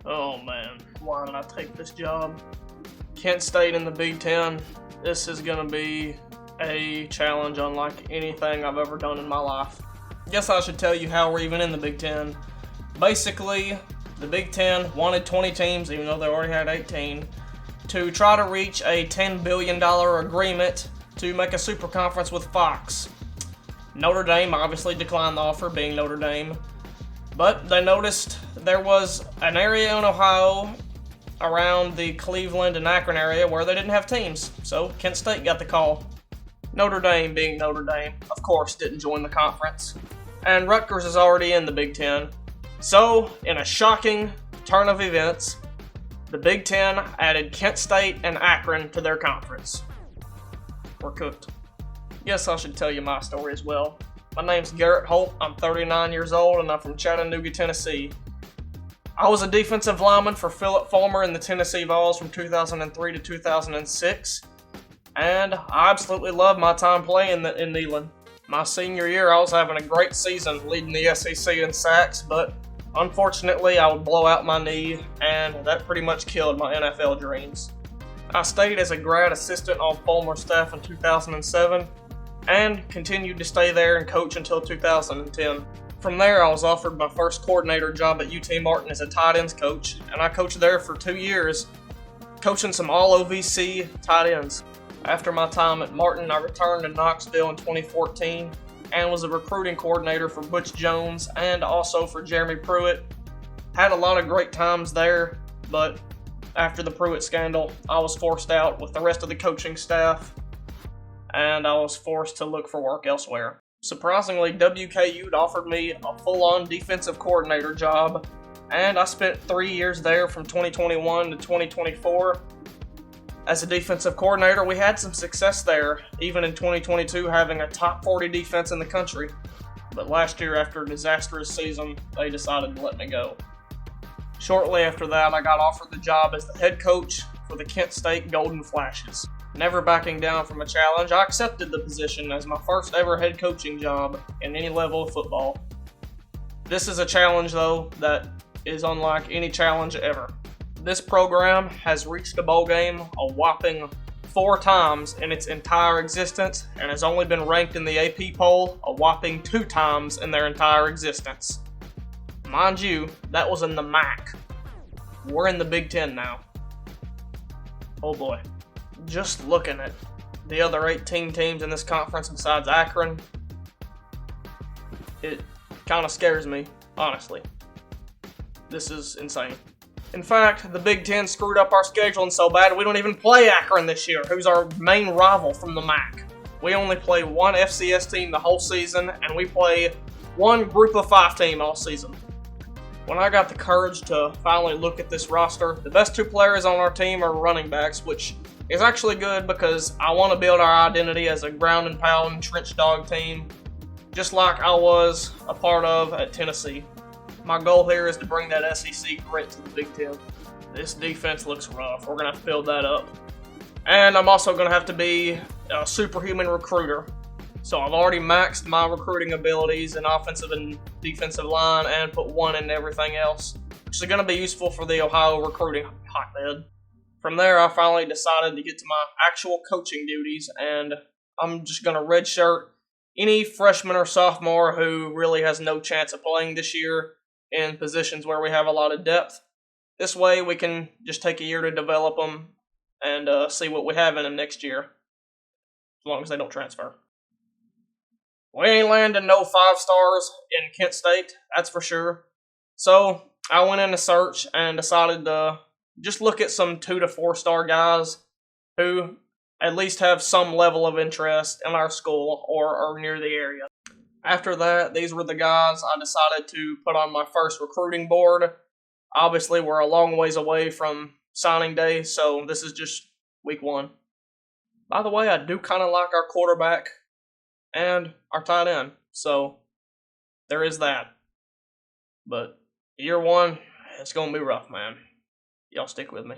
Oh man, why did I take this job? Kent State in the Big Ten. This is going to be a challenge unlike anything I've ever done in my life. Guess I should tell you how we're even in the Big Ten. Basically, the Big Ten wanted 20 teams, even though they already had 18, to try to reach a $10 billion agreement to make a super conference with Fox. Notre Dame obviously declined the offer, being Notre Dame, but they noticed there was an area in Ohio around the Cleveland and Akron area where they didn't have teams, so Kent State got the call. Notre Dame, being Notre Dame, of course didn't join the conference, and Rutgers is already in the Big Ten. So, in a shocking turn of events, the Big Ten added Kent State and Akron to their conference. We're cooked. Guess I should tell you my story as well. My name's Garrett Holt, I'm 39 years old, and I'm from Chattanooga, Tennessee. I was a defensive lineman for Philip Fulmer in the Tennessee Vols from 2003 to 2006, and I absolutely loved my time playing in Neyland. My senior year, I was having a great season, leading the SEC in sacks, but unfortunately, I would blow out my knee, and that pretty much killed my NFL dreams. I stayed as a grad assistant on Fulmer's staff in 2007, and continued to stay there and coach until 2010. From there, I was offered my first coordinator job at UT Martin as a tight ends coach, and I coached there for 2 years, coaching some all-OVC tight ends. After my time at Martin, I returned to Knoxville in 2014 and was a recruiting coordinator for Butch Jones and also for Jeremy Pruitt. Had a lot of great times there, but after the Pruitt scandal, I was forced out with the rest of the coaching staff, and I was forced to look for work elsewhere. Surprisingly, WKU'd offered me a full-on defensive coordinator job, and I spent 3 years there from 2021 to 2024. As a defensive coordinator, we had some success there, even in 2022 having a top 40 defense in the country. But last year, after a disastrous season, they decided to let me go. Shortly after that, I got offered the job as the head coach for the Kent State Golden Flashes. Never backing down from a challenge, I accepted the position as my first ever head coaching job in any level of football. This is a challenge, though, that is unlike any challenge ever. This program has reached a bowl game a whopping 4 times in its entire existence and has only been ranked in the AP poll a whopping 2 times in their entire existence. Mind you, that was in the MAC. We're in the Big Ten now. Oh boy. Just looking at the other 18 teams in this conference besides Akron, it kind of scares me, honestly. This is insane. In fact, the Big Ten screwed up our scheduling so bad we don't even play Akron this year, who's our main rival from the MAC. We only play one FCS team the whole season, and we play one Group of 5 team all season. When I got the courage to finally look at this roster, the best 2 players on our team are running backs, which is actually good because I want to build our identity as a ground and pound trench dog team, just like I was a part of at Tennessee. My goal here is to bring that SEC grit to the Big Ten. This defense looks rough. We're going to have to build that up. And I'm also going to have to be a superhuman recruiter. So I've already maxed my recruiting abilities in offensive and defensive line and put 1 in everything else, which is going to be useful for the Ohio recruiting hotbed. From there, I finally decided to get to my actual coaching duties, and I'm just going to redshirt any freshman or sophomore who really has no chance of playing this year in positions where we have a lot of depth. This way, we can just take a year to develop them and see what we have in them next year, as long as they don't transfer. We ain't landing no 5 stars in Kent State, that's for sure. So I went in a search and decided to just look at some 2 to 4 star guys who at least have some level of interest in our school or are near the area. After that, these were the guys I decided to put on my first recruiting board. Obviously, we're a long ways away from signing day, so this is just week 1. By the way, I do kind of like our quarterback and our tight end, so there is that. But year 1, it's going to be rough, man. Y'all stick with me.